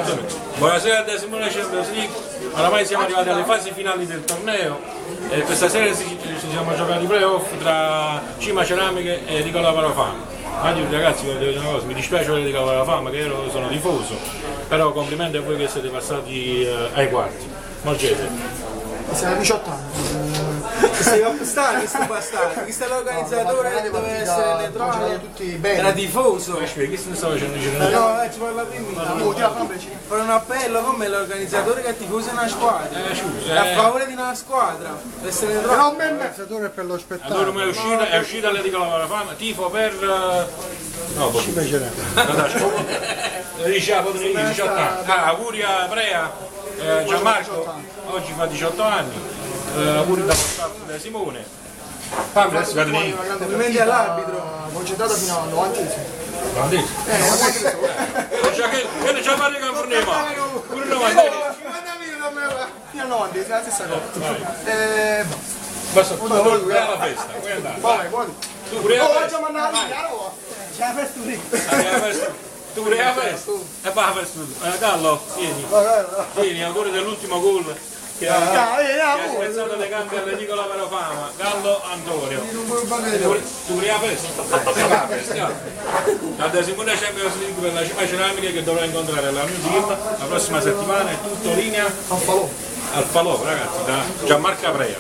Esattamente. Buonasera da Simone Champions League, oramai siamo arrivati alle fasi finali del torneo e questa sera ci siamo giocati i playoff tra Cima Ceramiche e Nicola Varafama. Oggi ragazzi voglio dire una cosa, mi dispiace per Nicola Varafama che io sono tifoso, però complimenti a voi che siete passati ai quarti. Morgete. Siamo a 18 anni. Sei appostati, questo bastardo. Questo è l'organizzatore che deve essere neutrale. Tutti bene. Era tifoso. Che se ne stava facendo? No, ci parla prima. Fare un appello come l'organizzatore che è tifoso di una squadra. A favore di una squadra. Deve essere neutrale. L'organizzatore per lo spettacolo. Allora ma è uscita la Nicola Varafama, tifo per... No, diciamo 18 anni. Auguri a Brea, Gianmarco, oggi fa 18 anni. Auguri da da Simone. Complimenti all'arbitro. Concentrato fino al 90esimo. Che ne c'è Mario Canfornema? Pure 90. Fino al 90esimo, la stessa cosa. Basta, tu vuoi alla festa, vuoi andare? Vai. Tu pure alla festa? C'è la festa lì. Tu pure alla festa? E va la festa. Gallo, vieni, autore dell'ultimo gol. Che ha spezzato le gambe alle Nicola Varafama, Gallo Antonio. Tu pure la festa? Da Simone Champions League per la Cima Ceramiche che dovrà incontrare la New Team la prossima settimana, è tutto linea al Falò ragazzi, da Gianmarco Brea.